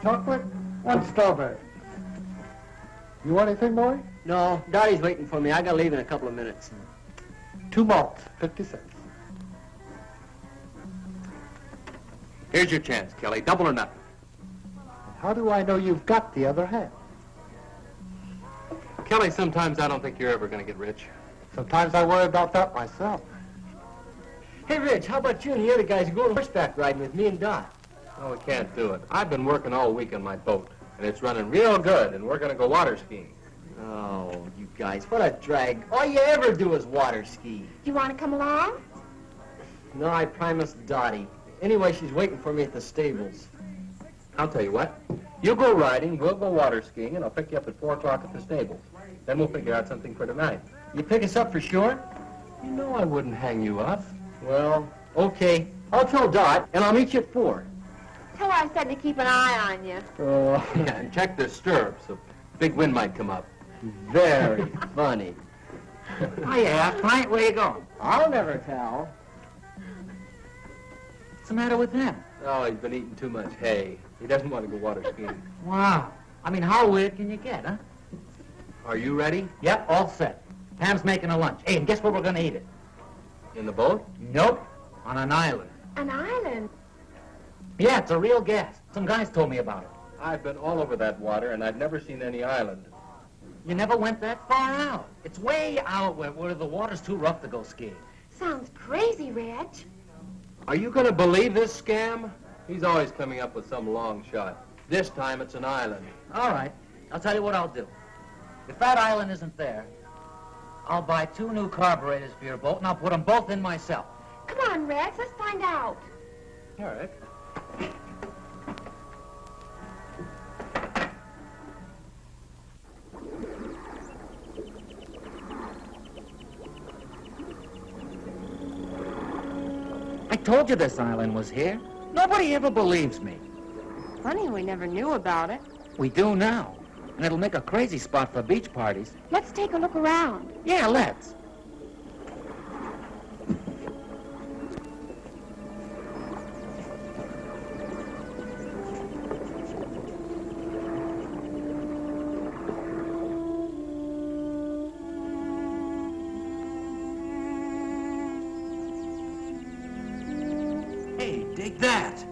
chocolate, 1 strawberry. You want anything, boy? No, Dottie's waiting for me. I gotta leave in a couple of minutes. 2 malts, 50 cents. Here's your chance, Kelly. Double or nothing. How do I know you've got the other half? Kelly, sometimes I don't think you're ever going to get rich. Sometimes I worry about that myself. Hey, Rich, how about you and the other guys go horseback riding with me and Dot? No, we can't do it. I've been working all week on my boat, and it's running real good, and we're going to go water skiing. Oh, you guys, what a drag. All you ever do is water ski. You want to come along? No, I promised Dottie. Anyway, she's waiting for me at the stables. I'll tell you what. You go riding, we'll go water skiing, and I'll pick you up at 4 o'clock at the stables. Then we'll figure out something for tonight. You pick us up for sure? You know I wouldn't hang you up. Well, okay. I'll tell Dot, and I'll meet you at 4. Tell her I said to keep an eye on you. Oh, Yeah, and check the stirrups. A big wind might come up. very funny. Hiya, Frank, where you going? I'll never tell. What's the matter with him? Oh, he's been eating too much hay. He doesn't want to go water skiing. Wow. I mean, how weird can you get, huh? Are you ready? Yep, all set. Pam's making a lunch. Hey, and guess where we're going to eat it? In the boat? Nope. On an island. An island? Yeah, it's a real gas. Some guys told me about it. I've been all over that water, and I've never seen any island. You never went that far out. It's way out where the water's too rough to go skiing. Sounds crazy, Reg. Are you going to believe this scam? He's always coming up with some long shot. This time it's an island. All right. I'll tell you what I'll do. If that island isn't there, I'll buy 2 new carburetors for your boat, and I'll put them both in myself. Come on, Rex, let's find out. All right. I told you this island was here. Nobody ever believes me. Funny we never knew about it. We do now. And it'll make a crazy spot for beach parties. Let's take a look around. Yeah, let's. Hey, dig that.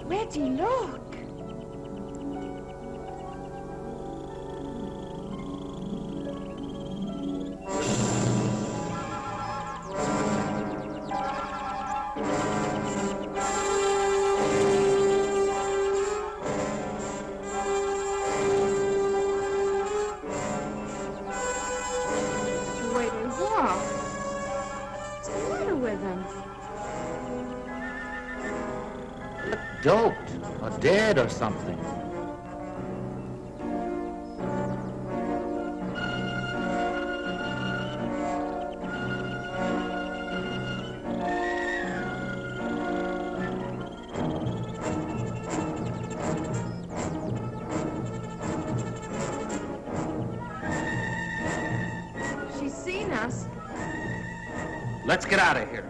Reggie, look. Wait, what? What's the matter with him? Doped or dead or something. She's seen us. Let's get out of here.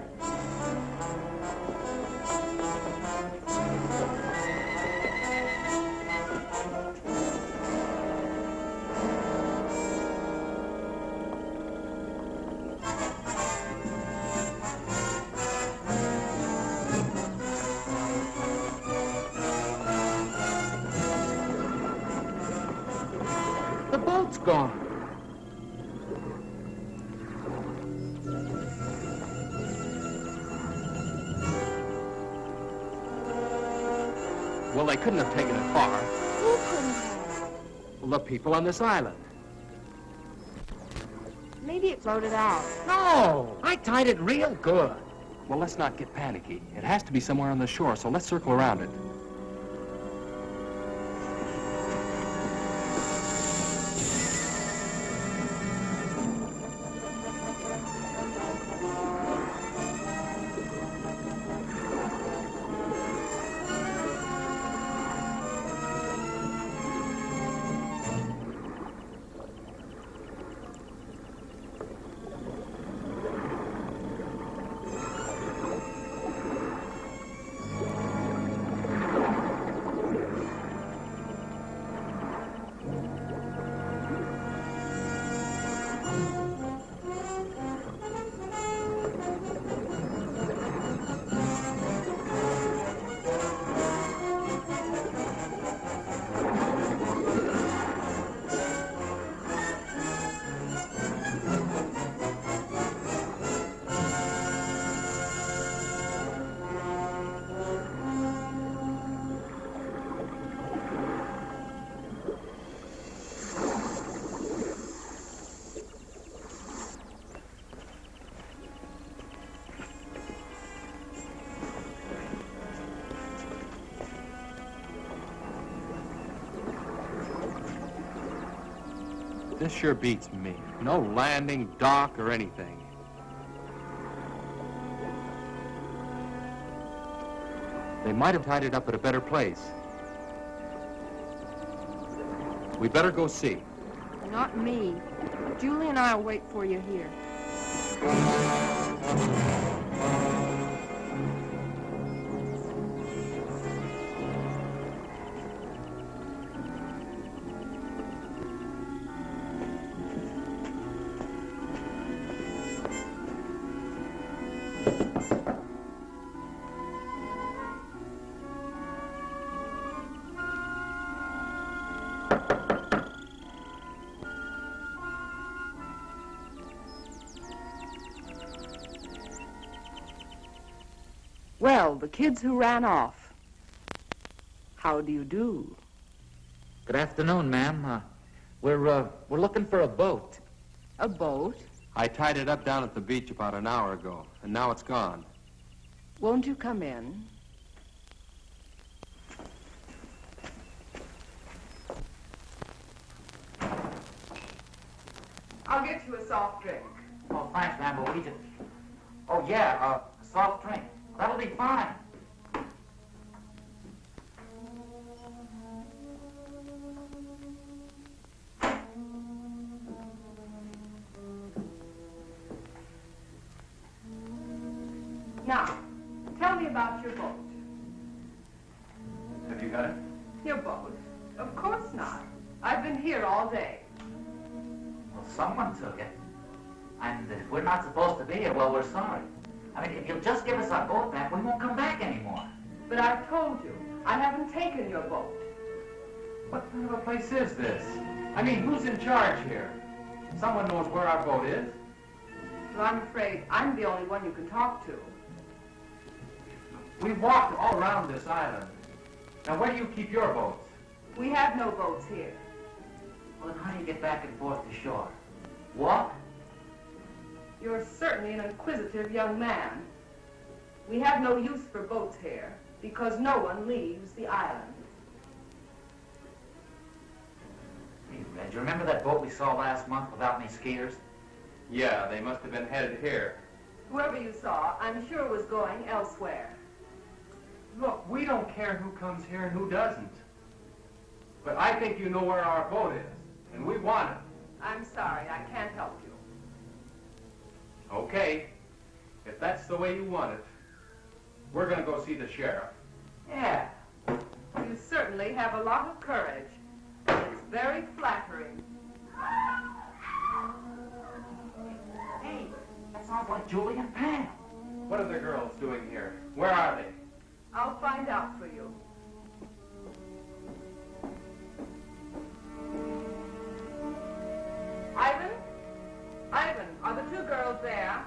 The boat's gone. couldn't have taken it far. Who couldn't have? Well, the people on this island. Maybe it floated out. No, I tied it real good. Well, let's not get panicky. It has to be somewhere on the shore, so let's circle around it. This sure beats me. No landing, dock, or anything. They might have tied it up at a better place. We better go see. Not me. Julie and I'll wait for you here. Well, the kids who ran off. How do you do? Good afternoon, ma'am. We're looking for a boat. A boat? I tied it up down at the beach about an hour ago, and now it's gone. Won't you come in? I'll get you a soft drink. Oh, thanks, ma'am, but we just... Oh, yeah, a soft drink. That'll be fine. Now, tell me about your boat. Have you got it? Your boat? Of course not. I've been here all day. Well, someone took it. And if we're not supposed to be here, well, we're sorry. I mean, if you'll just give us our boat back, we won't come back anymore. But I've told you, I haven't taken your boat. What kind of a place is this? I mean, who's in charge here? Someone knows where our boat is? Well, I'm afraid I'm the only one you can talk to. We've walked all around this island. Now, where do you keep your boats? We have no boats here. Well, then how do you get back and forth to shore? Walk? You're certainly an inquisitive young man. We have no use for boats here because no one leaves the island. Hey, Red, do you remember that boat we saw last month without any skiers? Yeah, they must have been headed here. Whoever you saw, I'm sure was going elsewhere. Look, we don't care who comes here and who doesn't. But I think you know where our boat is, and we want it. I'm sorry, I can't help you. Okay, if that's the way you want it, we're going to go see the sheriff. Yeah. You certainly have a lot of courage. It's very flattering. Hey, that sounds like Julie and Pam. What are the girls doing here? Where are they? I'll find out for you. Ivan? Ivan, are the two girls there?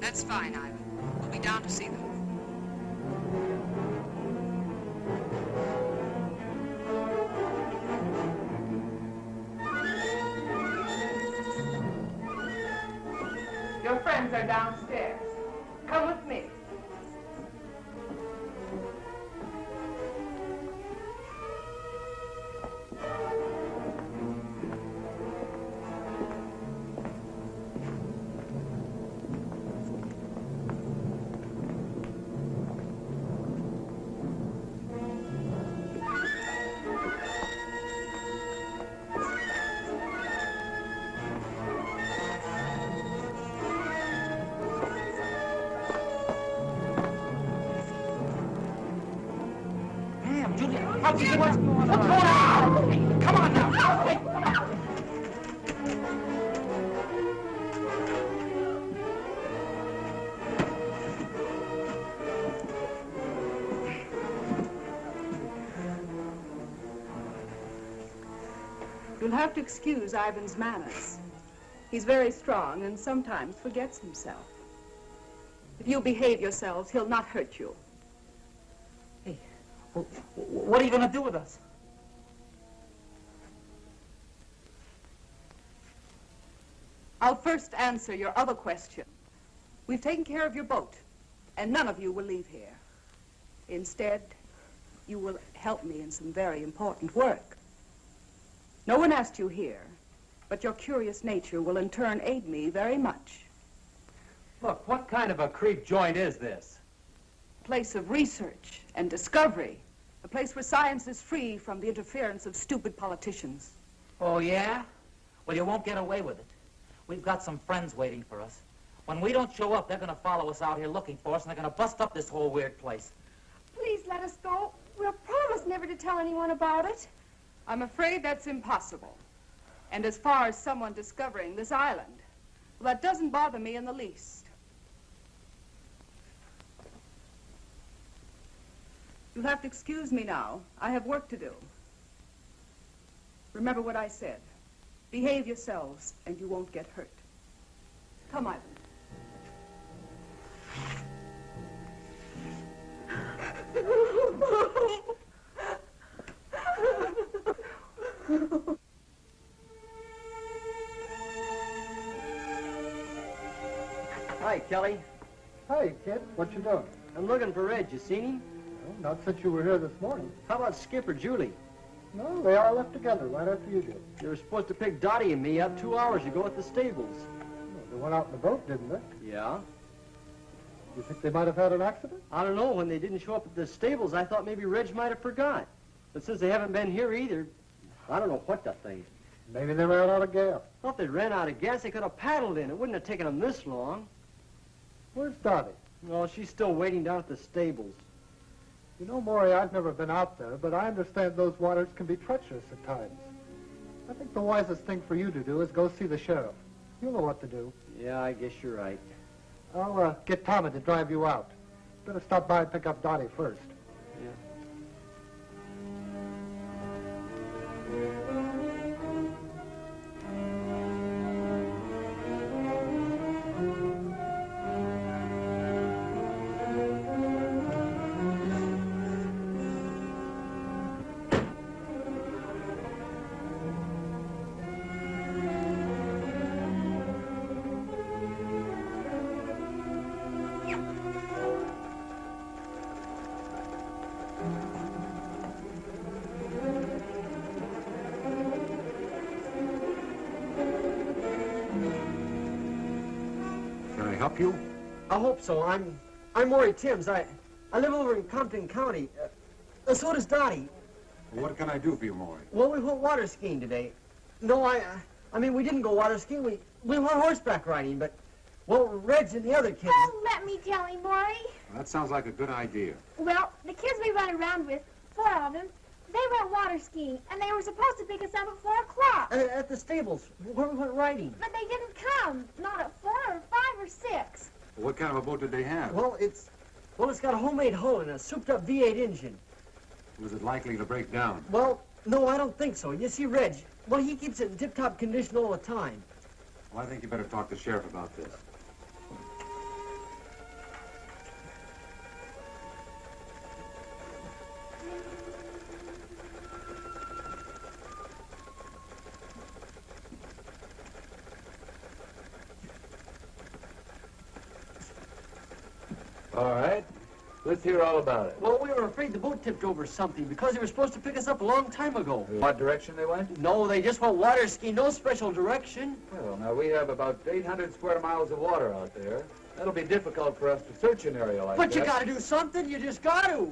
That's fine, Ivan. We'll be down to see them. Your friends are downstairs. Come with me. Damn, Julia, how'd you get what's going on? Come on now. You'll have to excuse Ivan's manners. He's very strong and sometimes forgets himself. If you behave yourselves, he'll not hurt you. Hey, what are you going to do with us? I'll first answer your other question. We've taken care of your boat, and none of you will leave here. Instead, you will help me in some very important work. No one asked you here, but your curious nature will in turn aid me very much. Look, what kind of a creep joint is this? A place of research and discovery. A place where science is free from the interference of stupid politicians. Oh, yeah? Well, you won't get away with it. We've got some friends waiting for us. When we don't show up, they're going to follow us out here looking for us, and they're going to bust up this whole weird place. Please let us go. We'll promise never to tell anyone about it. I'm afraid that's impossible. And as far as someone discovering this island, well, that doesn't bother me in the least. You'll have to excuse me now. I have work to do. Remember what I said. Behave yourselves, and you won't get hurt. Come, Ivan. Hi, Kelly. Hey, kid, what you doing? I'm looking for Red. You seen him? Well, not since you were here this morning. How about Skip or Julie? No, they all left together right after you did. They were supposed to pick Dottie and me up 2 hours ago at the stables. Well, they went out in the boat, didn't they? Yeah? You think they might have had an accident? I don't know. When they didn't show up at the stables, I thought maybe Reg might have forgot. But since they haven't been here either, I don't know what to think. Maybe they ran out of gas. Well, if they ran out of gas, they could have paddled in. It wouldn't have taken them this long. Where's Dottie? Well, she's still waiting down at the stables. You know, Maury, I've never been out there, but I understand those waters can be treacherous at times. I think the wisest thing for you to do is go see the sheriff. You'll know what to do. Yeah, I guess you're right. I'll get Tommy to drive you out. Better stop by and pick up Dottie first. Yeah. Can I help you? I hope so. I'm Maury Timms. I live over in Compton County. So does Dottie. What can I do for you, Maury? Well, we went water skiing today. No, I mean, we didn't go water skiing. We went horseback riding, but, well, Reg and the other kids... Oh, let me tell him, Maury. That sounds like a good idea. Well, the kids we run around with, 4 of them, they went water skiing, and they were supposed to pick us up at 4 o'clock. At the stables, where we went riding. But they didn't come. Not at 4 or 5 or 6. What kind of a boat did they have? Well, it's got a homemade hull and a souped-up V8 engine. Was it likely to break down? Well, no, I don't think so. You see, Reg, well, he keeps it in tip-top condition all the time. Well, I think you better talk to the sheriff about this. All right. Let's hear all about it. Well, we were afraid the boat tipped over something because they were supposed to pick us up a long time ago. What direction they went? No, they just went water skiing, no special direction. Well, now we have about 800 square miles of water out there. That'll be difficult for us to search an area like that. But you gotta do something, you just gotta. Now,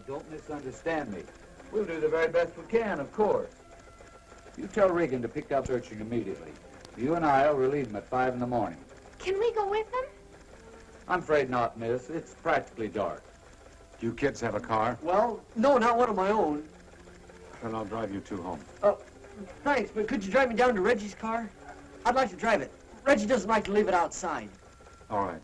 don't misunderstand me. We'll do the very best we can, of course. You tell Regan to pick up searching immediately. You and I will relieve him at 5 in the morning. Can we go with them? I'm afraid not, miss. It's practically dark. Do you kids have a car? Well, no, not one of my own. Then I'll drive you two home. Thanks, but could you drive me down to Reggie's car? I'd like to drive it. Reggie doesn't like to leave it outside. All right.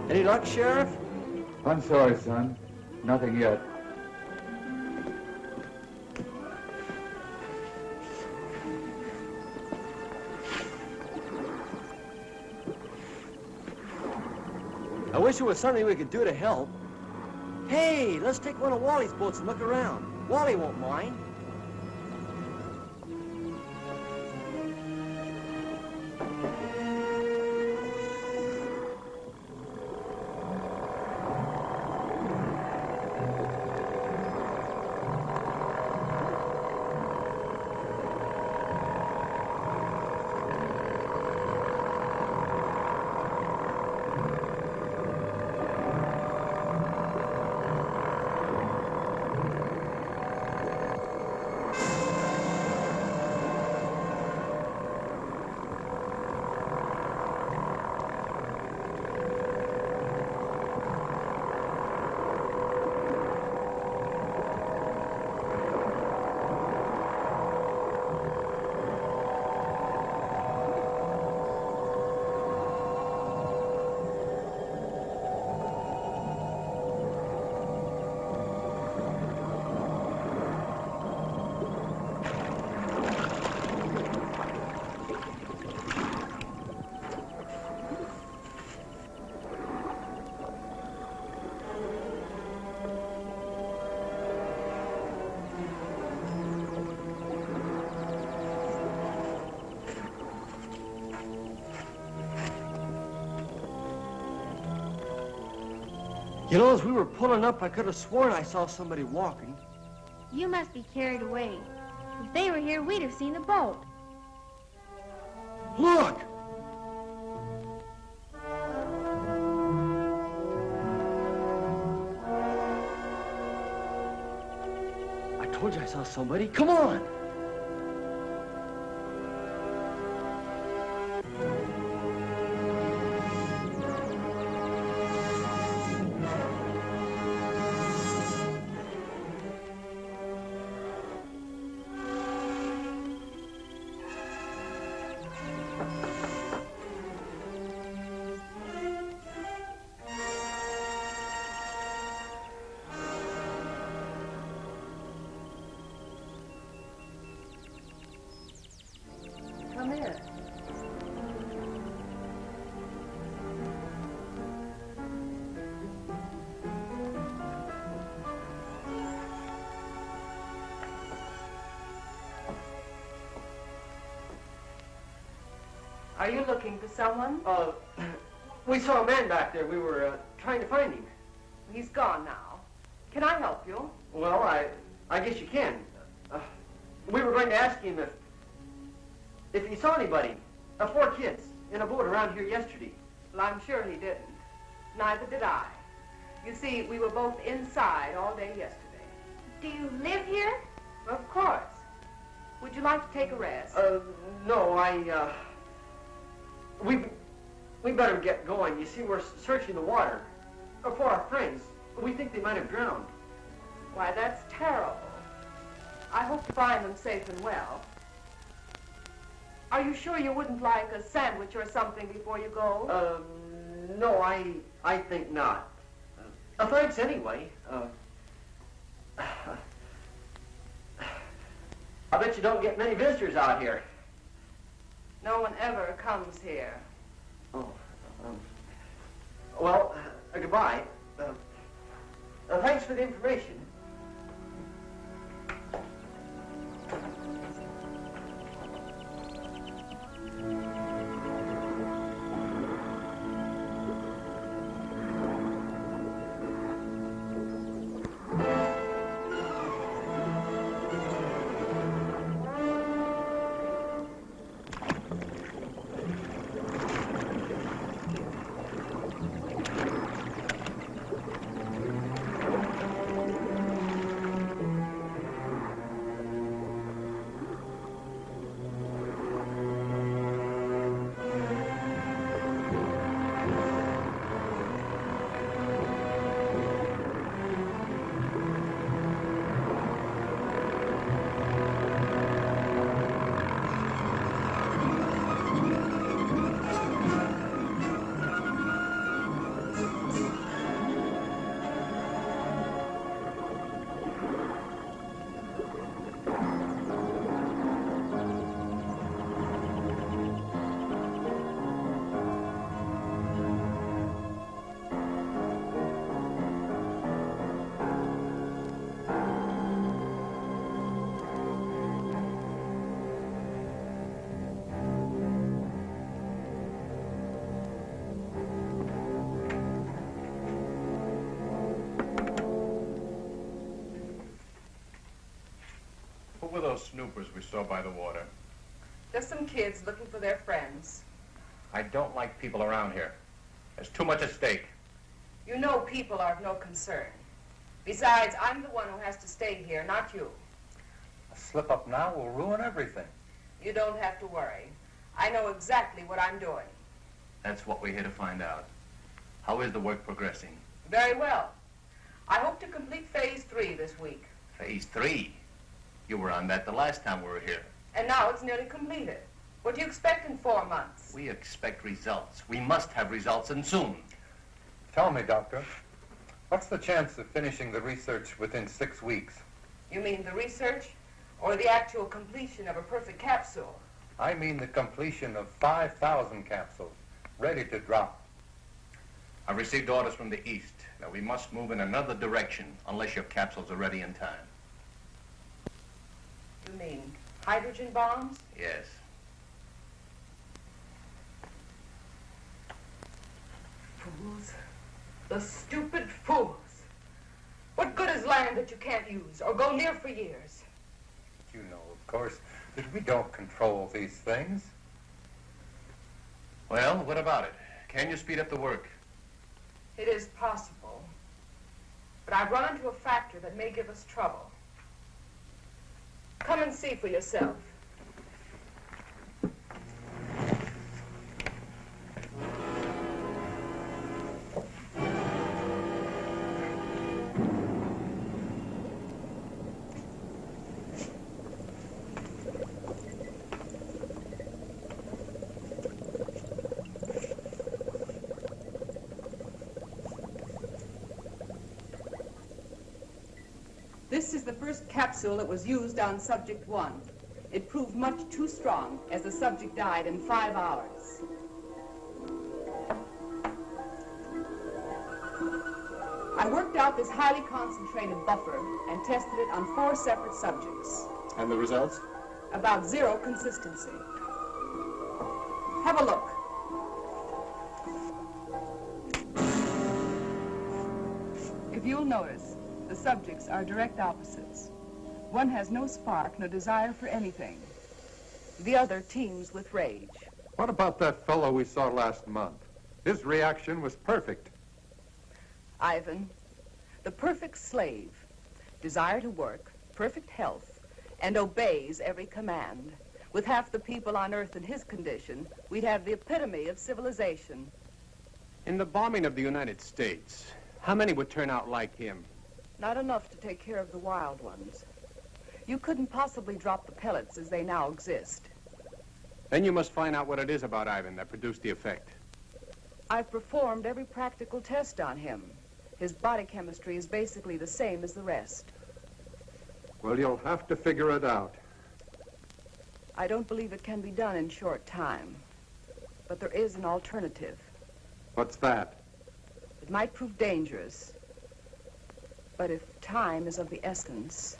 Any luck, Sheriff? I'm sorry, son. Nothing yet. I wish there was something we could do to help. Hey, let's take one of Wally's boats and look around. Wally won't mind. You know, as we were pulling up, I could have sworn I saw somebody walking. You must be carried away. If they were here, we'd have seen the boat. Look! I told you I saw somebody. Come on! Are you looking for someone? We saw a man back there. We were trying to find him. He's gone now. Can I help you? Well, I guess you can. We were going to ask him if he saw anybody, 4 kids, in a boat around here yesterday. Well, I'm sure he didn't. Neither did I. You see, we were both inside all day yesterday. Do you live here? Of course. Would you like to take a rest? No, we better get going. You see, we're searching the water for our friends. We think they might have drowned. Why, that's terrible. I hope to find them safe and well. Are you sure you wouldn't like a sandwich or something before you go? No, I think not. Thanks anyway. I bet you don't get many visitors out here. No one ever comes here. Oh, well, goodbye. Thanks for the information. Who were those snoopers we saw by the water? Just some kids looking for their friends. I don't like people around here. There's too much at stake. You know people are of no concern. Besides, I'm the one who has to stay here, not you. A slip up now will ruin everything. You don't have to worry. I know exactly what I'm doing. That's what we're here to find out. How is the work progressing? Very well. I hope to complete phase 3 this week. Phase 3? You were on that the last time we were here. And now it's nearly completed. What do you expect in 4 months? We expect results. We must have results, and soon. Tell me, Doctor, what's the chance of finishing the research within 6 weeks? You mean the research or the actual completion of a perfect capsule? I mean the completion of 5,000 capsules, ready to drop. I've received orders from the east. Now, we must move in another direction unless your capsules are ready in time. You mean hydrogen bombs? Yes. Fools. The stupid fools. What good is land that you can't use or go near for years? You know, of course, that we don't control these things. Well, what about it? Can you speed up the work? It is possible. But I've run into a factor that may give us trouble. Come and see for yourself. This is the first capsule that was used on subject 1. It proved much too strong, as the subject died in 5 hours. I worked out this highly concentrated buffer and tested it on 4 separate subjects. And the results? About 0 consistency. How Have a look. If you'll notice, the subjects are direct opposites. One has no spark, no desire for anything. The other teems with rage. What about that fellow we saw last month? His reaction was perfect. Ivan, the perfect slave, desire to work, perfect health, and obeys every command. With half the people on Earth in his condition, we'd have the epitome of civilization. In the bombing of the United States, how many would turn out like him? Not enough to take care of the wild ones. You couldn't possibly drop the pellets as they now exist. Then you must find out what it is about Ivan that produced the effect. I've performed every practical test on him. His body chemistry is basically the same as the rest. Well, you'll have to figure it out. I don't believe it can be done in short time. But there is an alternative. What's that? It might prove dangerous. But if time is of the essence...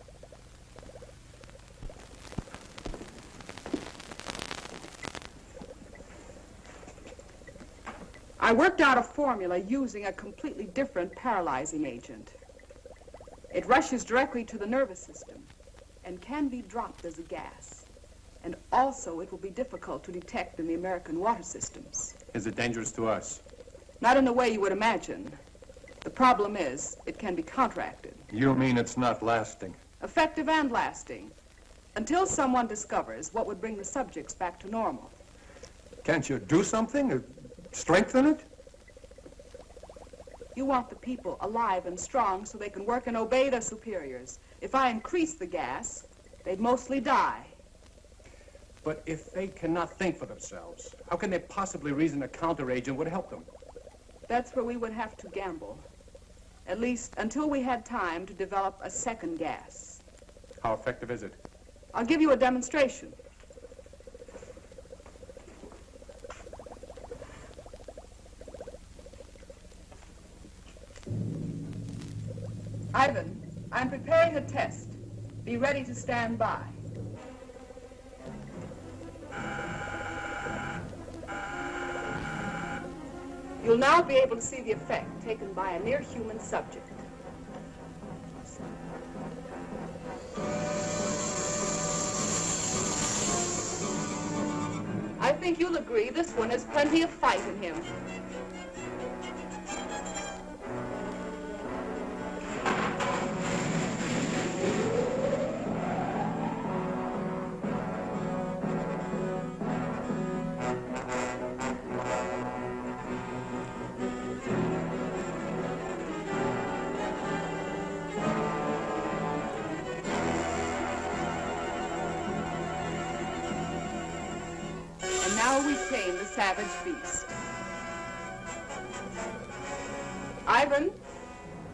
I worked out a formula using a completely different paralyzing agent. It rushes directly to the nervous system and can be dropped as a gas. And also, it will be difficult to detect in the American water systems. Is it dangerous to us? Not in the way you would imagine. The problem is, it can be counteracted. You mean it's not lasting? Effective and lasting. Until someone discovers what would bring the subjects back to normal. Can't you do something? Strengthen it? You want the people alive and strong so they can work and obey their superiors. If I increase the gas, they'd mostly die. But if they cannot think for themselves, how can they possibly reason a counteragent would help them? That's where we would have to gamble. At least until we had time to develop a second gas. How effective is it? I'll give you a demonstration. Ivan, I'm preparing a test. Be ready to stand by. You'll now be able to see the effect taken by a near-human subject. I think you'll agree this one has plenty of fight in him. Now we tame the savage beast. Ivan,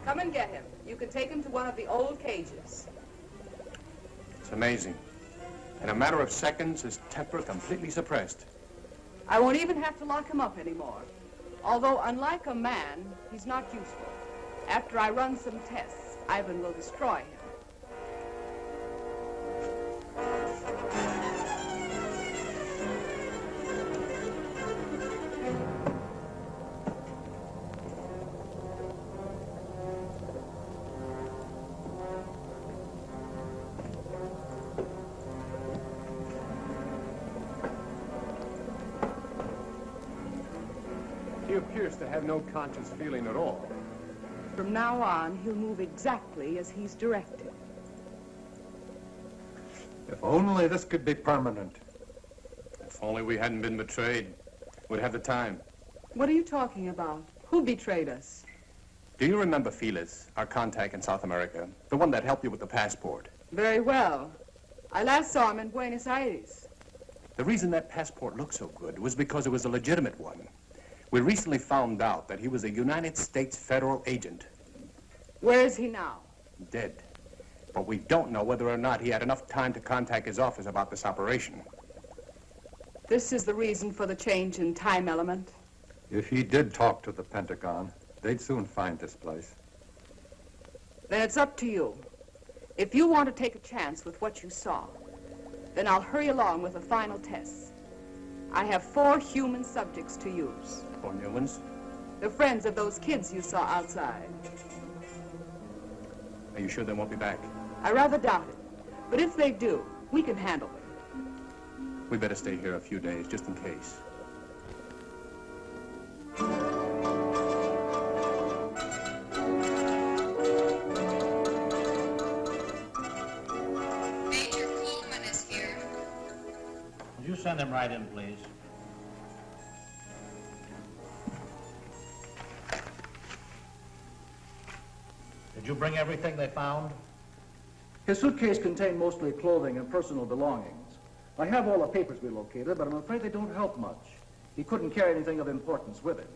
come and get him. You can take him to one of the old cages. It's amazing. In a matter of seconds, his temper completely suppressed. I won't even have to lock him up anymore. Although, unlike a man, he's not useful. After I run some tests, Ivan will destroy him. He appears to have no conscious feeling at all. From now on, he'll move exactly as he's directed. If only this could be permanent. If only we hadn't been betrayed. We'd have the time. What are you talking about? Who betrayed us? Do you remember Felix, our contact in South America? The one that helped you with the passport? Very well. I last saw him in Buenos Aires. The reason that passport looked so good was because it was a legitimate one. We recently found out that he was a United States federal agent. Where is he now? Dead. But we don't know whether or not he had enough time to contact his office about this operation. This is the reason for the change in time element. If he did talk to the Pentagon, they'd soon find this place. Then it's up to you. If you want to take a chance with what you saw, then I'll hurry along with the final tests. I have 4 human subjects to use. 4 new ones? The friends of those kids you saw outside. Are you sure they won't be back? I rather doubt it. But if they do, we can handle them. We better stay here a few days, just in case. Major Coleman is here. Would you send him right in, please? Did you bring everything they found? His suitcase contained mostly clothing and personal belongings. I have all the papers we located, but I'm afraid they don't help much. He couldn't carry anything of importance with him.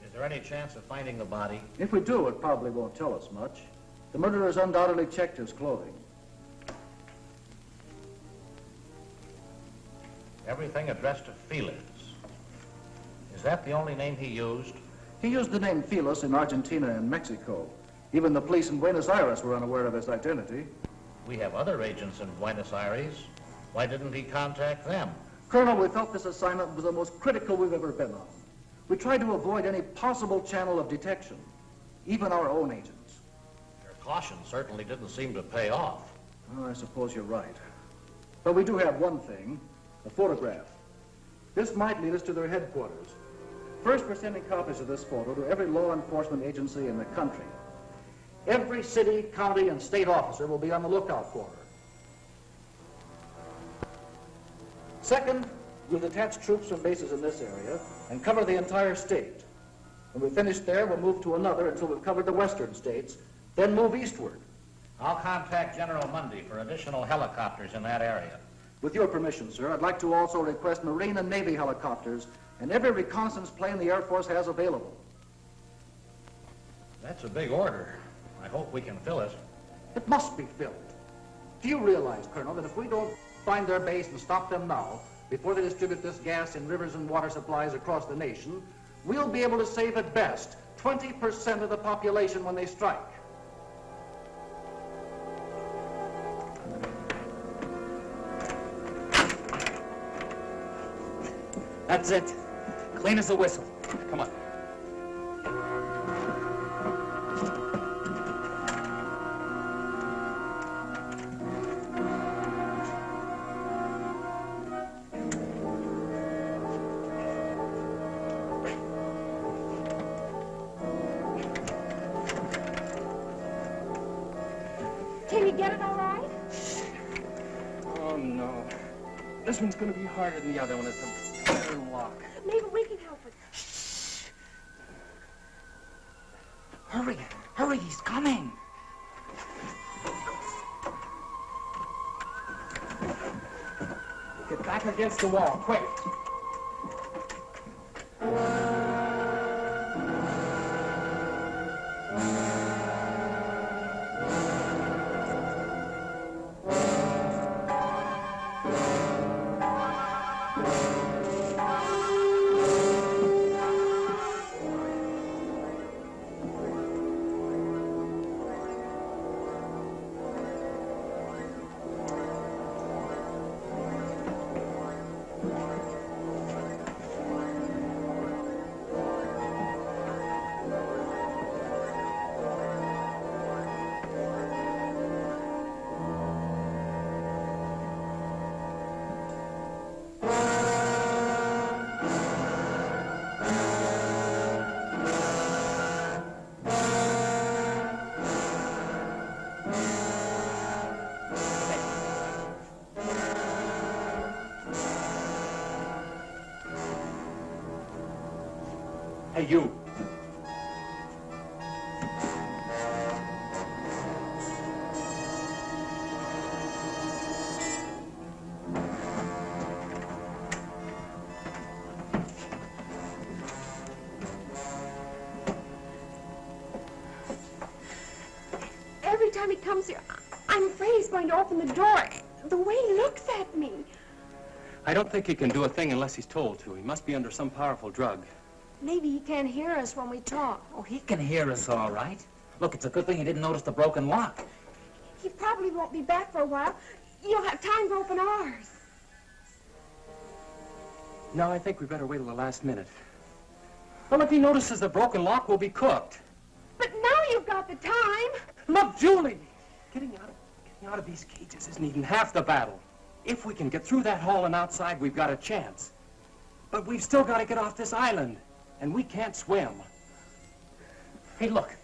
Is there any chance of finding the body? If we do, it probably won't tell us much. The murderers undoubtedly checked his clothing. Everything addressed to Felix. Is that the only name he used? He used the name Felix in Argentina and Mexico. Even the police in Buenos Aires were unaware of his identity. We have other agents in Buenos Aires. Why didn't he contact them? Colonel, we felt this assignment was the most critical we've ever been on. We tried to avoid any possible channel of detection, even our own agents. Your caution certainly didn't seem to pay off. Well, I suppose you're right. But we do have one thing, a photograph. This might lead us to their headquarters. First, we're sending copies of this photo to every law enforcement agency in the country. Every city, county, and state officer will be on the lookout for her. Second, we'll detach troops from bases in this area and cover the entire state. When we finish there, we'll move to another until we've covered the western states, then move eastward. I'll contact General Mundy for additional helicopters in that area. With your permission, sir, I'd like to also request Marine and Navy helicopters and every reconnaissance plane the Air Force has available. That's a big order. I hope we can fill it. It must be filled. Do you realize, Colonel, that if we don't find their base and stop them now, before they distribute this gas in rivers and water supplies across the nation, we'll be able to save at best 20% of the population when they strike? That's it. Clean as a whistle. Come on. Can you get it all right? Oh, no. This one's going to be harder than the other one. It's a better lock. Maybe we can help it. Hurry, hurry, he's coming. Get back against the wall, quick. Hey, you. Every time he comes here, I'm afraid he's going to open the door. The way he looks at me. I don't think he can do a thing unless he's told to. He must be under some powerful drug. Maybe he can't hear us when we talk. Oh, he can hear us all right. Look, it's a good thing he didn't notice the broken lock. He probably won't be back for a while. You'll have time to open ours. No, I think we better wait till the last minute. Well, if he notices the broken lock, we'll be cooked. But now you've got the time. Look, Julie! Getting out of these cages isn't even half the battle. If we can get through that hall and outside, we've got a chance. But we've still got to get off this island, and we can't swim. Hey, look.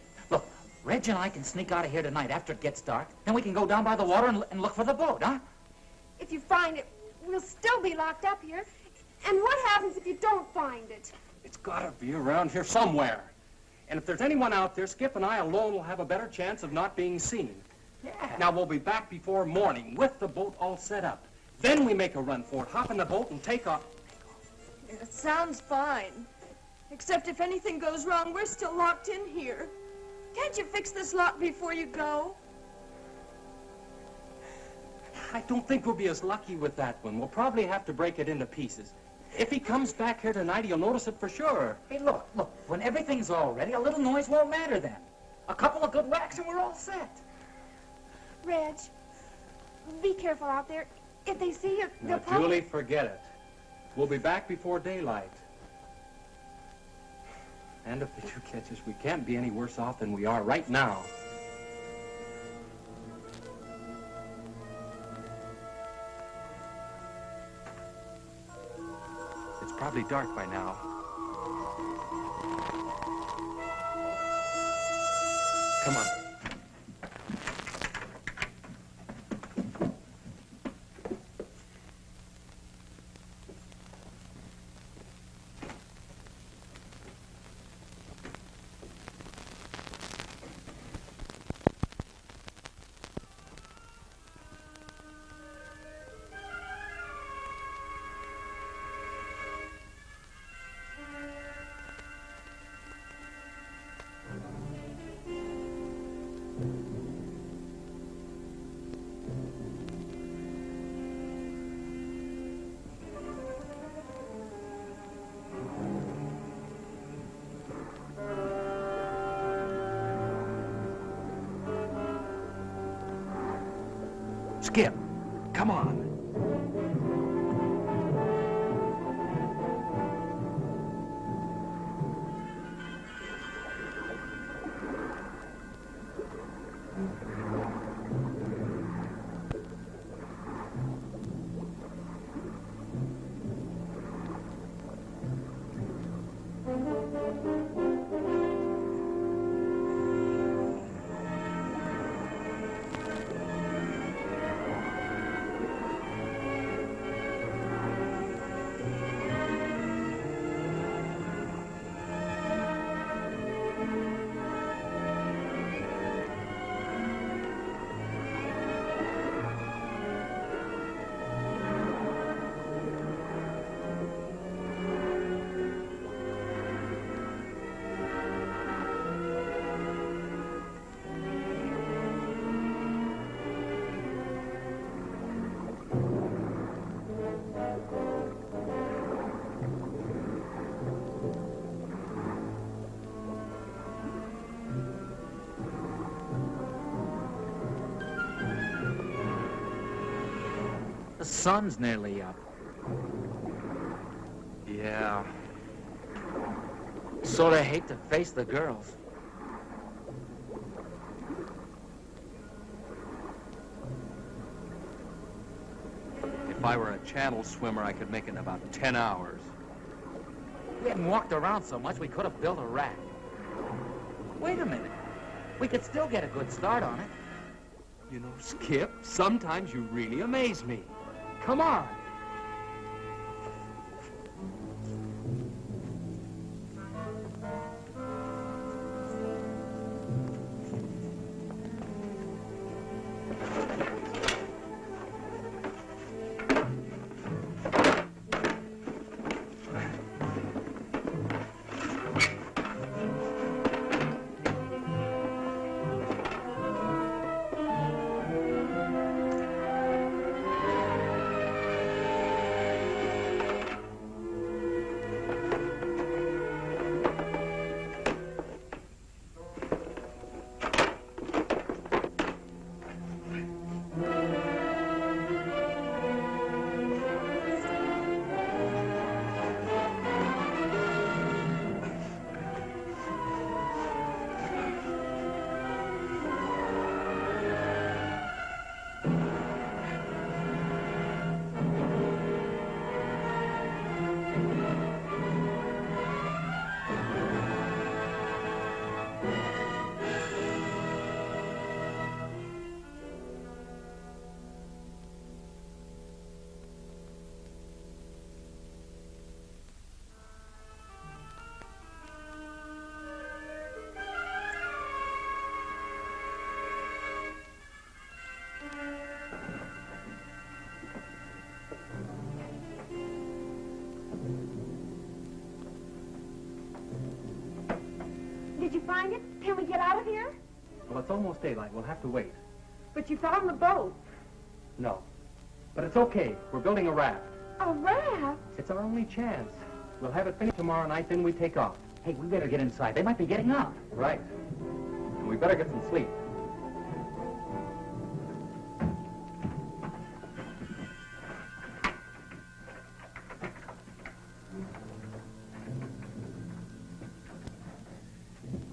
Reg and I can sneak out of here tonight after it gets dark. Then we can go down by the water and look for the boat, huh? If you find it, we'll still be locked up here. And what happens if you don't find it? It's got to be around here somewhere. And if there's anyone out there, Skip and I alone will have a better chance of not being seen. Yeah. Now, we'll be back before morning with the boat all set up. Then we make a run for it, hop in the boat, and take off. It sounds fine. Except if anything goes wrong, we're still locked in here. Can't you fix this lock before you go? I don't think we'll be as lucky with that one. We'll probably have to break it into pieces. If he comes back here tonight, he'll notice it for sure. Hey, look. When everything's all ready, a little noise won't matter then. A couple of good whacks and we're all set. Reg, be careful out there. If they see you, they'll Now, probably... Julie, forget it. We'll be back before daylight. And if they do catch us, we can't be any worse off than we are right now. It's probably dark by now. Come on. Skip, come on. The sun's nearly up. Yeah. Sort of hate to face the girls. If I were a channel swimmer, I could make it in about 10 hours. We hadn't walked around so much, we could have built a raft. Wait a minute. We could still get a good start on it. You know, Skip, sometimes you really amaze me. Come on. Did you find it? Can we get out of here? Well, it's almost daylight. We'll have to wait. But you found the boat. No. But it's okay. We're building a raft. A raft? It's our only chance. We'll have it finished tomorrow night, then we take off. Hey, we better get inside. They might be getting up. Right. And we better get some sleep.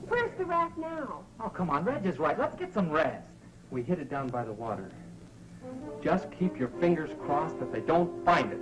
Where's the raft now? Oh, come on. Reg is right. Let's get some rest. We hid it down by the water. Just keep your fingers crossed that they don't find it.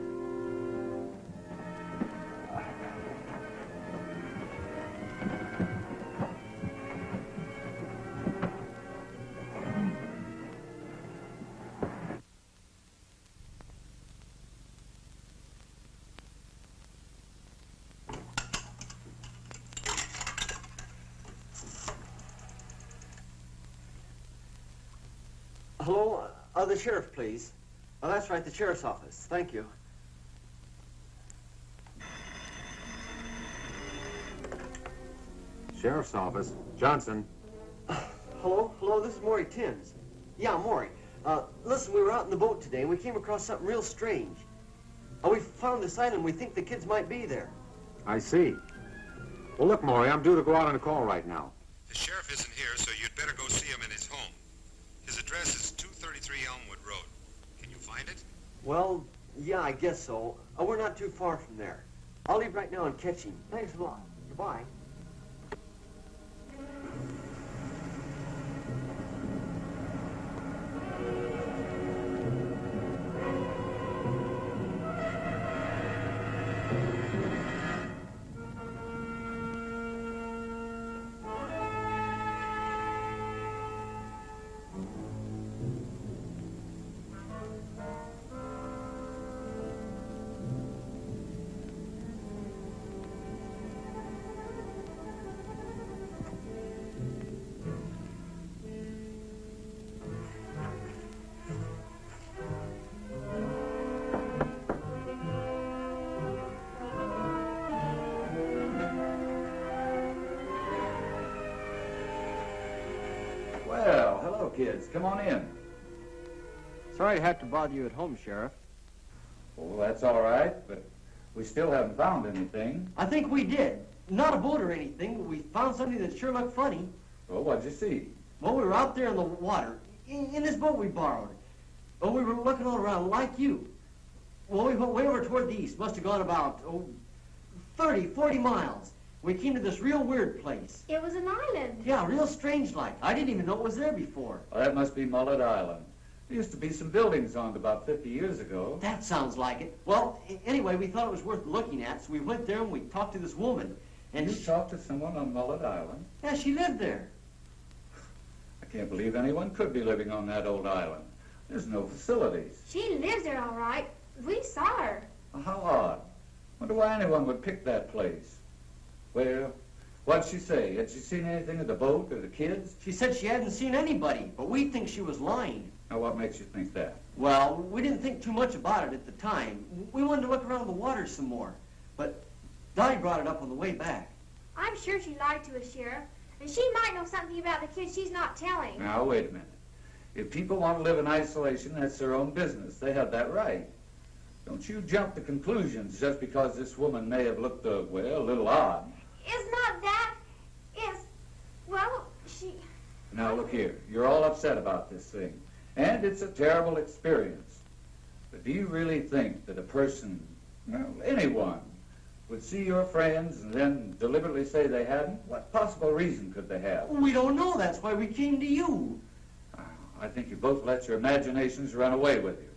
Hello? The sheriff, please. Oh, that's right, the sheriff's office. Thank you. Sheriff's office. Johnson. Hello, this is Maury Timms. Yeah, Maury. Listen, we were out in the boat today and we came across something real strange. We found this island. We think the kids might be there. I see. Well, look, Maury, I'm due to go out on a call right now. The sheriff isn't here, so you'd better go see him in his home. His address is 233 Elmwood Road. Can you find it? Well, yeah, I guess so. We're not too far from there. I'll leave right now and catch him. Thanks a lot. Goodbye. Well, hello, kids. Come on in. Sorry to have to bother you at home, Sheriff. Oh, that's all right, but we still haven't found anything. I think we did. Not a boat or anything, but we found something that sure looked funny. Well, what'd you see? Well, we were out there in the water, in this boat we borrowed. Well, we were looking all around like you. Well, we went way over toward the east. Must have gone about, 30, 40 miles. We came to this real weird place. It was an island. Yeah, real strange like. I didn't even know it was there before. Well, that must be Mullet Island. There used to be some buildings on it about 50 years ago. That sounds like it. Well, anyway, we thought it was worth looking at, so we went there and we talked to this woman. And you talked to someone on Mullet Island? Yeah, she lived there. I can't believe anyone could be living on that old island. There's no facilities. She lives there all right. We saw her. Well, how odd. Wonder why anyone would pick that place. Well, what'd she say? Had she seen anything of the boat or the kids? She said she hadn't seen anybody, but we think she was lying. Now, what makes you think that? Well, we didn't think too much about it at the time. We wanted to look around the water some more. But Donnie brought it up on the way back. I'm sure she lied to us, Sheriff. And she might know something about the kids she's not telling. Now, wait a minute. If people want to live in isolation, that's their own business. They have that right. Don't you jump to conclusions just because this woman may have looked, well, a little odd. It's not that. It's, well, she... Now, look here. You're all upset about this thing. And it's a terrible experience. But do you really think that a person, well, anyone, would see your friends and then deliberately say they hadn't? What possible reason could they have? We don't know. That's why we came to you. I think you both let your imaginations run away with you.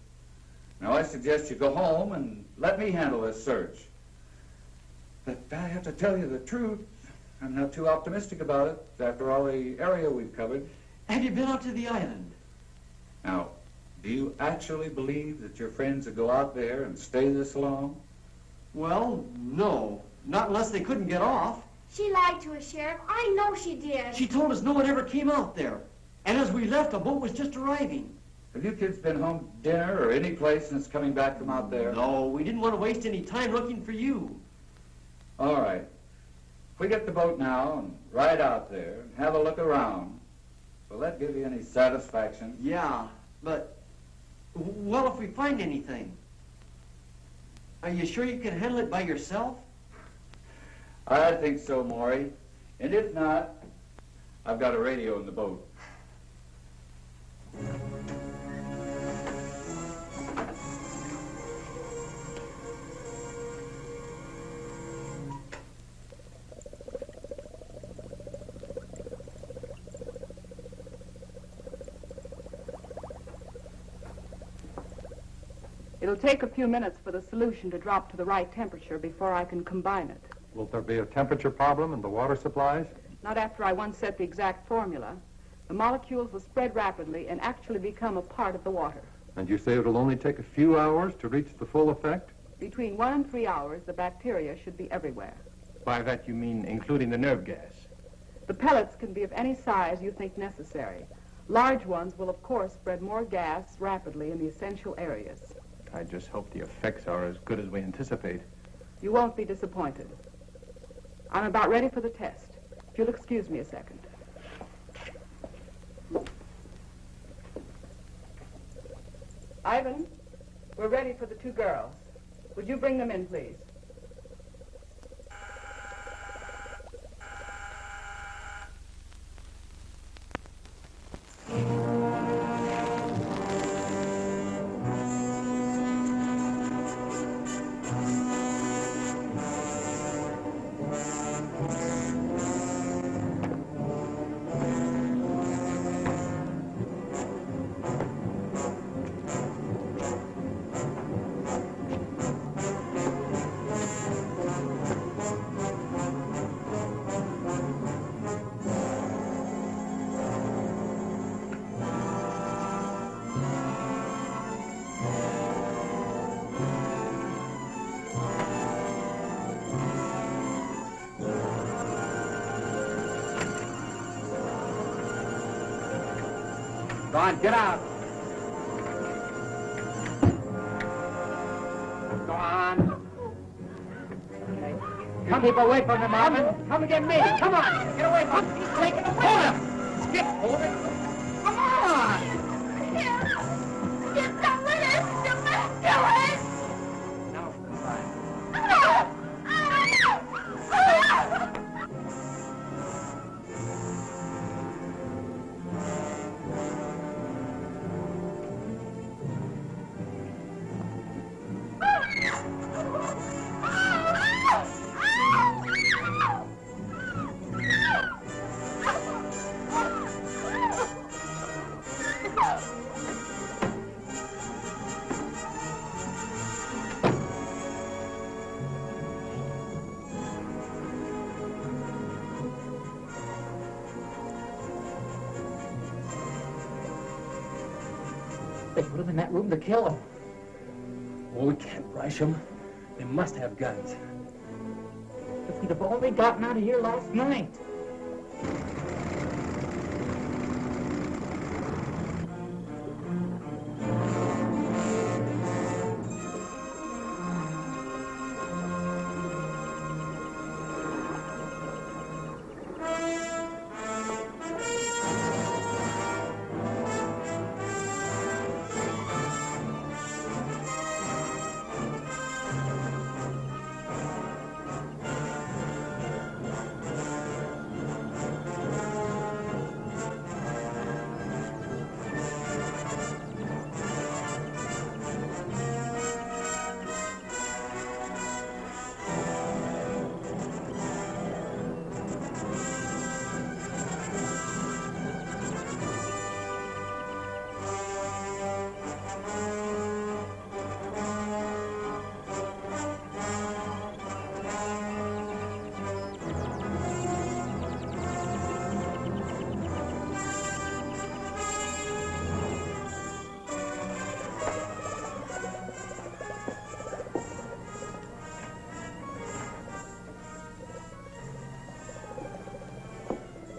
Now, I suggest you go home and let me handle this search. But I have to tell you the truth. I'm not too optimistic about it after all the area we've covered. Have you been out to the island? Now, do you actually believe that your friends would go out there and stay this long? Well, no. Not unless they couldn't get off. She lied to us, Sheriff. I know she did. She told us no one ever came out there. And as we left, a boat was just arriving. Have you kids been home to dinner or any place since coming back from out there? No, we didn't want to waste any time looking for you. All right. If we get the boat now and ride out there and have a look around, will that give you any satisfaction? Yeah, but, well, if we find anything, are you sure you can handle it by yourself? I think so, Maury. And if not, I've got a radio in the boat. It'll take a few minutes for the solution to drop to the right temperature before I can combine it. Will there be a temperature problem in the water supplies? Not after I once set the exact formula. The molecules will spread rapidly and actually become a part of the water. And you say it'll only take a few hours to reach the full effect? Between 1 and 3 hours, the bacteria should be everywhere. By that you mean including the nerve gas? The pellets can be of any size you think necessary. Large ones will, of course, spread more gas rapidly in the essential areas. I just hope the effects are as good as we anticipate. You won't be disappointed. I'm about ready for the test. If you'll excuse me a second. Ivan, we're ready for the 2 girls. Would you bring them in, please? Go on, get out. Go on. Come, keep away from him, Marvin. Come and get me. Come on. Get away from him. Hold him. Skip, hold it. Come on. Get some of this. Do it. Now, goodbye. They put him in that room to kill him. Oh, we can't rush them. They must have guns. If we'd have only gotten out of here last night.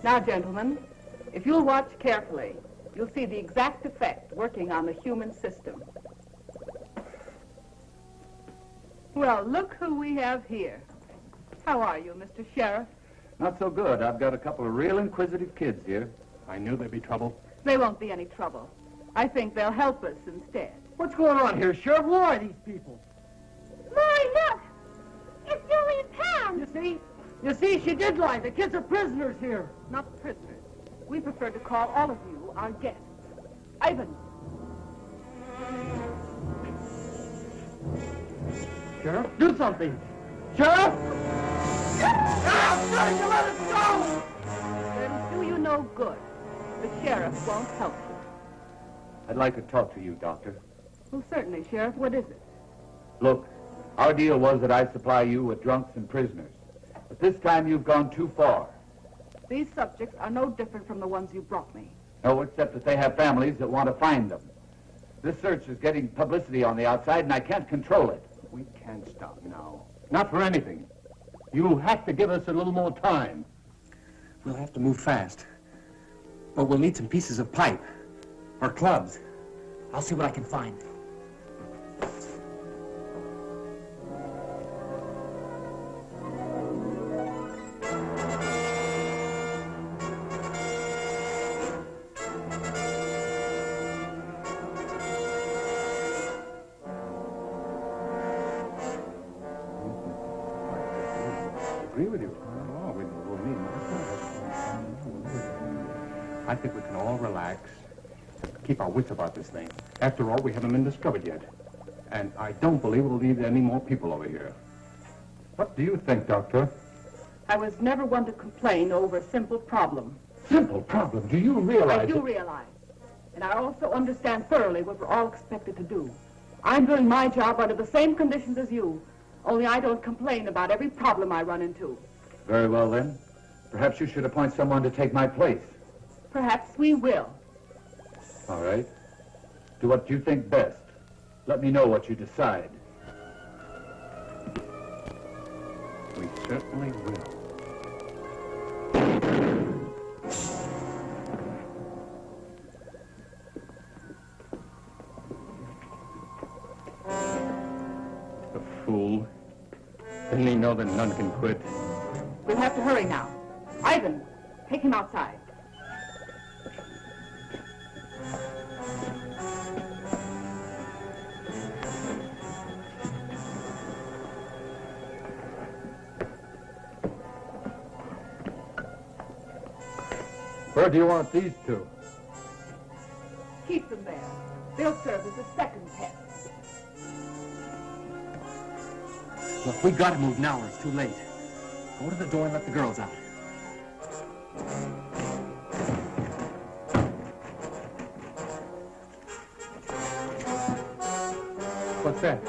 Now, gentlemen, if you'll watch carefully, you'll see the exact effect working on the human system. Well, look who we have here. How are you, Mr. Sheriff? Not so good. I've got a couple of real inquisitive kids here. I knew there'd be trouble. There won't be any trouble. I think they'll help us instead. What's going on here, Sheriff? Who are these people? Maury, look! It's Julie and Pam! You see, she did lie. The kids are prisoners here. Not prisoners. We prefer to call all of you our guests. Ivan. Sheriff, do something. Sheriff! I'm trying to let us go! It'll do you no good. The sheriff won't help you. I'd like to talk to you, Doctor. Well, certainly, Sheriff. What is it? Look, our deal was that I'd supply you with drunks and prisoners. But this time you've gone too far. These subjects are no different from the ones you brought me. No, except that they have families that want to find them. This search is getting publicity on the outside, and I can't control it. We can't stop now. Not for anything. You'll have to give us a little more time. We'll have to move fast. But we'll need some pieces of pipe. Or clubs. I'll see what I can find. Agree with you. I think we can all relax. Keep our wits about this thing. After all, we haven't been discovered yet. And I don't believe we'll need any more people over here. What do you think, Doctor? I was never one to complain over a simple problem. Simple problem? Do you realize I do realize. And I also understand thoroughly what we're all expected to do. I'm doing my job under the same conditions as you, only I don't complain about every problem I run into. Very well, then. Perhaps you should appoint someone to take my place. Perhaps we will. All right. Do what you think best. Let me know what you decide. We certainly will. The fool. Didn't he know that none can quit? We'll have to hurry now. Ivan, take him outside. Where do you want these two? Keep them there. They'll serve as a second test. Look, we gotta move now or it's too late. Go to the door and let the girls out. What's that?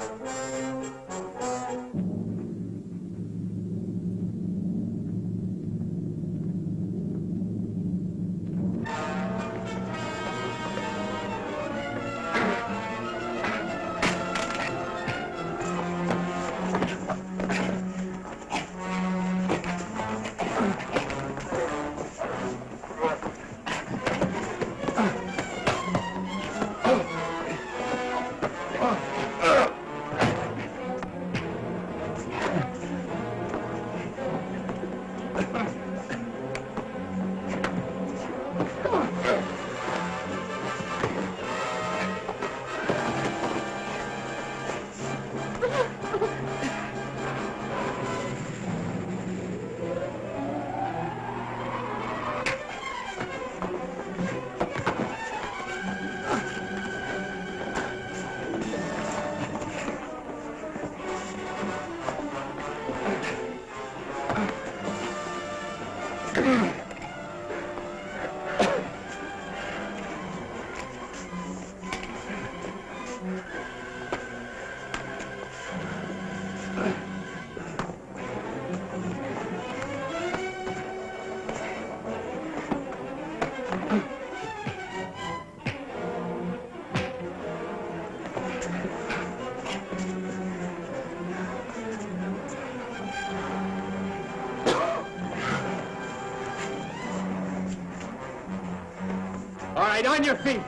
All right, on your feet.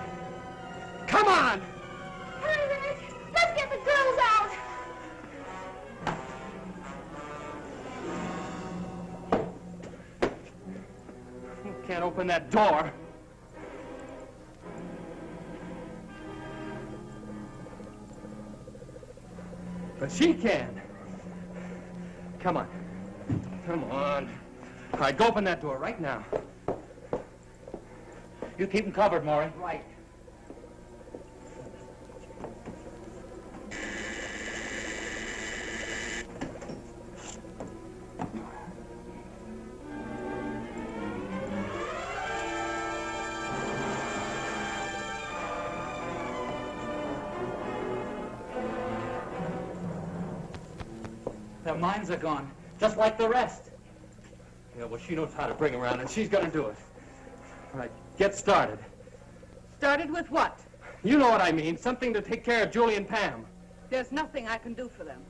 Come on! Hurry, Rick! Let's get the girls out! Can't open that door. But she can. Come on. Come on. All right, go open that door right now. You keep them covered, Maury. Right. Their minds are gone, just like the rest. Yeah, well, she knows how to bring around, and she's gonna do it. All right, get started. Started with what? You know what I mean. Something to take care of Julie and Pam. There's nothing I can do for them.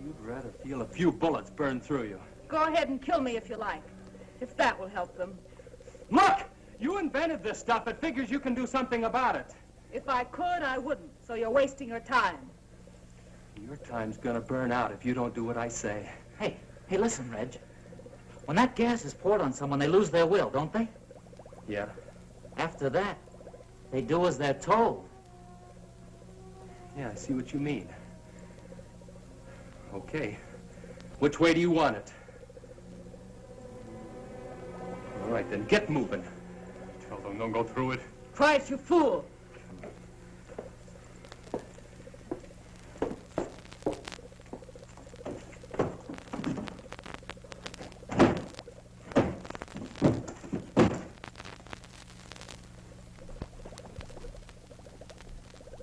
You'd rather feel a few bullets burn through you. Go ahead and kill me if you like, if that will help them. Look! You invented this stuff. It figures you can do something about it. If I could, I wouldn't, so you're wasting your time. Your time's gonna burn out if you don't do what I say. Hey, listen, Reg. When that gas is poured on someone, they lose their will, don't they? Yeah. After that, they do as they're told. Yeah, I see what you mean. Okay. Which way do you want it? All right, then get moving. Tell them don't go through it. Price, you fool!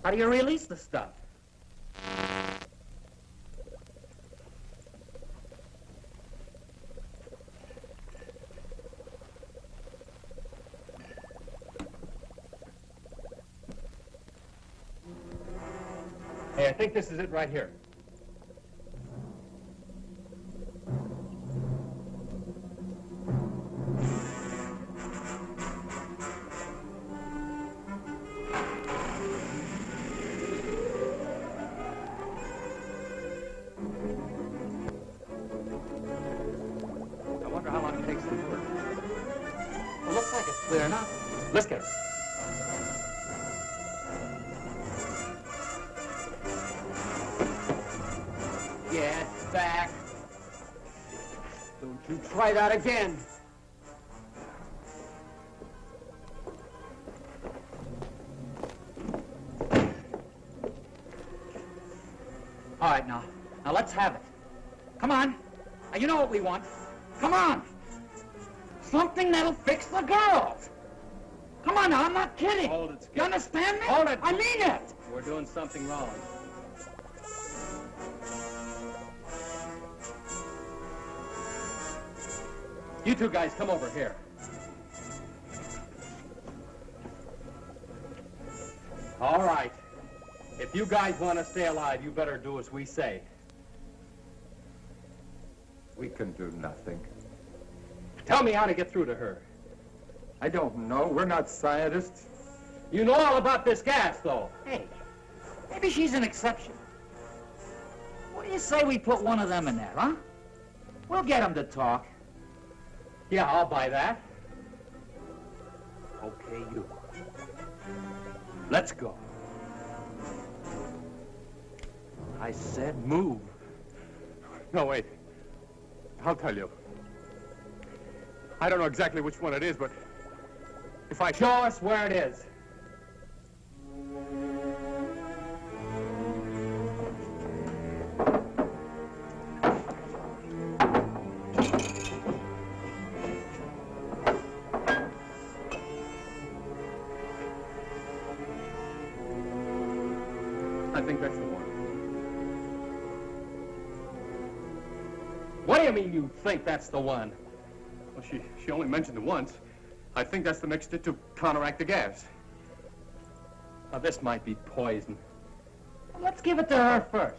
How do you release the stuff? Hey, I think this is it right here. I wonder how long it takes to work. Well, looks like it's clear enough. Let's get her. Get back. Don't you try that again. All right, now let's have it. Come on. Now, you know what we want. Come on. Something that'll fix the girls. Come on now, I'm not kidding. Hold it, Skip. You understand me? Hold it. I mean it. We're doing something wrong. You two guys, come over here. All right. If you guys want to stay alive, you better do as we say. We can do nothing. Tell me how to get through to her. I don't know. We're not scientists. You know all about this gas, though. Hey, maybe she's an exception. What do you say we put one of them in there, huh? We'll get them to talk. Yeah, I'll buy that. Okay, you. Let's go. I said move. No, wait. I'll tell you. I don't know exactly which one it is, but if I... Show us where it is. I think that's the one. What do you mean you think that's the one? Well, she only mentioned it once. I think that's the mixture to counteract the gas. Now, this might be poison. Let's give it to her first.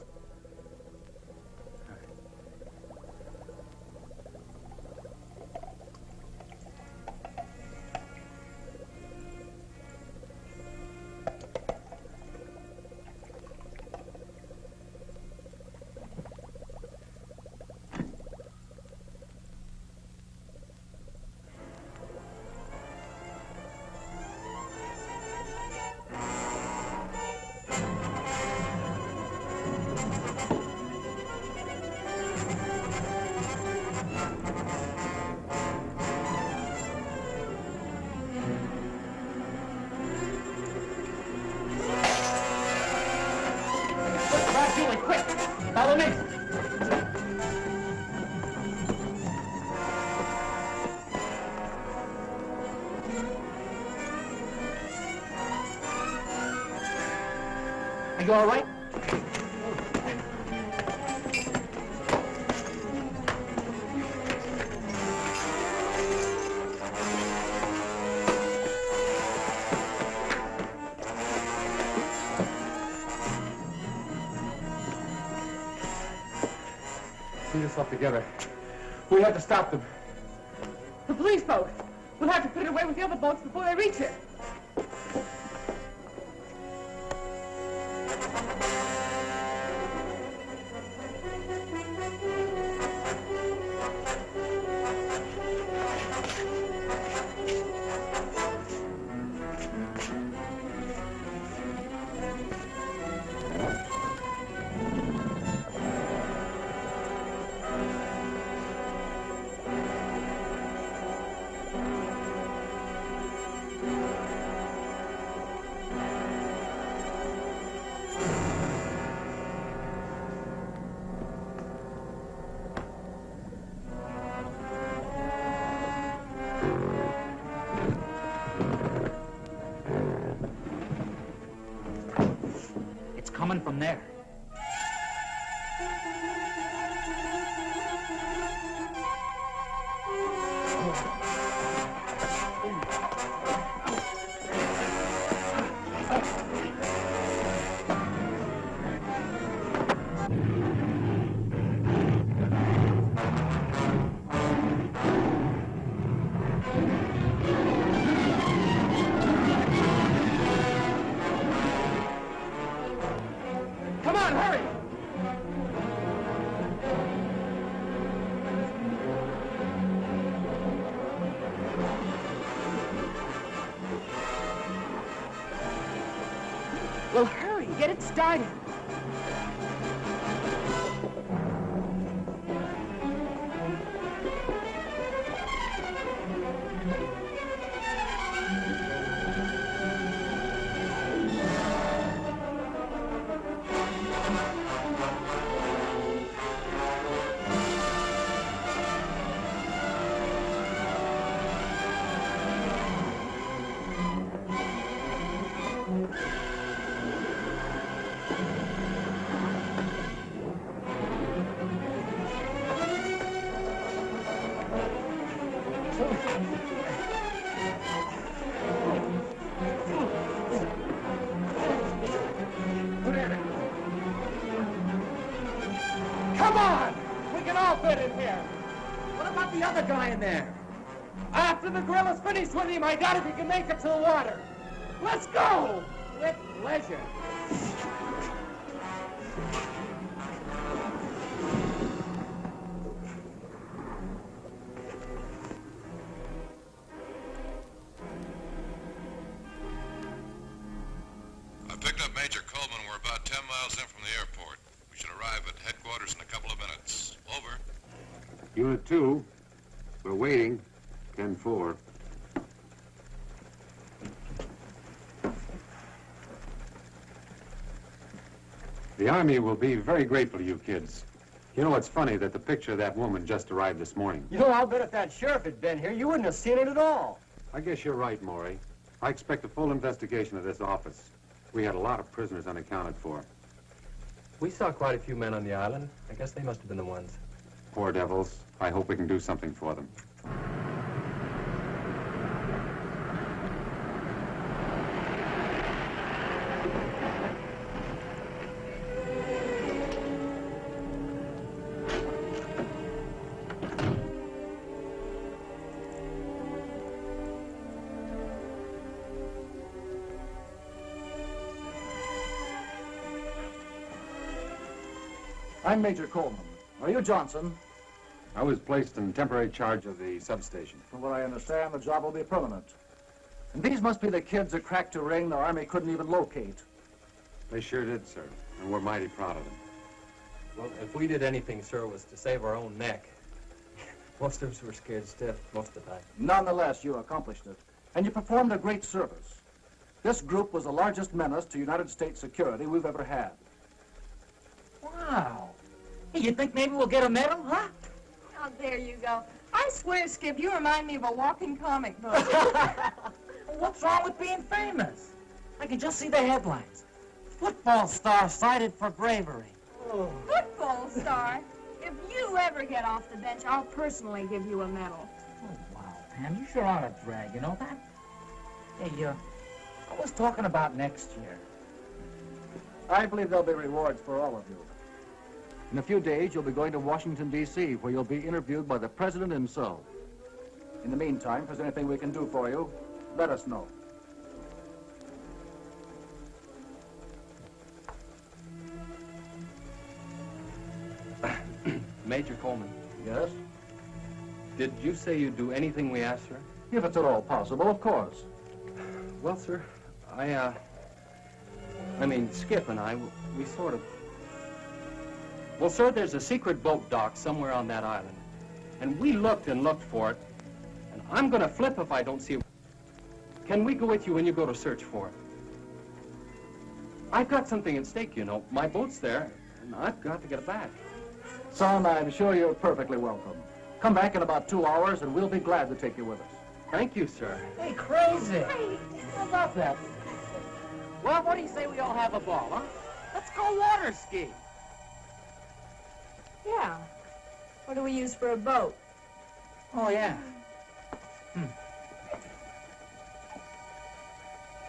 Are you all right? Get yourself together. We have to stop them. The police boat. We'll have to put it away with the other boats before they reach it. Coming from there. Come on, hurry! Well, hurry, get it started. Come on! We can all fit in here. What about the other guy in there? After the gorilla's finished with him, I doubt if he can make it to the water. Let's go! With pleasure. I picked up Major Coleman. We're about 10 miles in from the airport. We should arrive at headquarters in a couple of minutes. Over. Unit 2, we're waiting. 10-4. The Army will be very grateful to you kids. You know, it's funny that the picture of that woman just arrived this morning. You know, I'll bet if that sheriff had been here, you wouldn't have seen it at all. I guess you're right, Maury. I expect a full investigation of this office. We had a lot of prisoners unaccounted for. We saw quite a few men on the island. I guess they must have been the ones. Poor devils. I hope we can do something for them. I'm Major Coleman. Are you Johnson? I was placed in temporary charge of the substation. From what I understand, the job will be permanent. And these must be the kids that cracked a ring the Army couldn't even locate. They sure did, sir, and we're mighty proud of them. Well, if we did anything, sir, it was to save our own neck. Most of us were scared stiff most of the time. Nonetheless, you accomplished it. And you performed a great service. This group was the largest menace to United States security we've ever had. Wow. Hey, you think maybe we'll get a medal, huh? Oh, there you go. I swear, Skip, you remind me of a walking comic book. What's wrong with being famous? I can just see the headlines. Football star cited for bravery. Football star? If you ever get off the bench, I'll personally give you a medal. Oh, wow, Pam, you sure are a drag, you know that? Hey, I was talking about next year. I believe there'll be rewards for all of you. In a few days, you'll be going to Washington, D.C., where you'll be interviewed by the President himself. In the meantime, if there's anything we can do for you, let us know. Major Coleman, Yes? did you say you'd do anything we asked, sir? If it's at all possible, of course. Well, sir, I mean, Skip and I, we sort of... Well, sir, there's a secret boat dock somewhere on that island. And we looked and looked for it. And I'm going to flip if I don't see it. Can we go with you when you go to search for it? I've got something at stake, you know. My boat's there, and I've got to get it back. Son, I'm sure you're perfectly welcome. Come back in about 2 hours, and we'll be glad to take you with us. Thank you, sir. Hey, crazy. How about that? Well, what do you say we all have a ball, huh? Let's go water ski. Yeah. What do we use for a boat? Oh, yeah.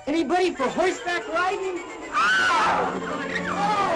Anybody for horseback riding? Oh!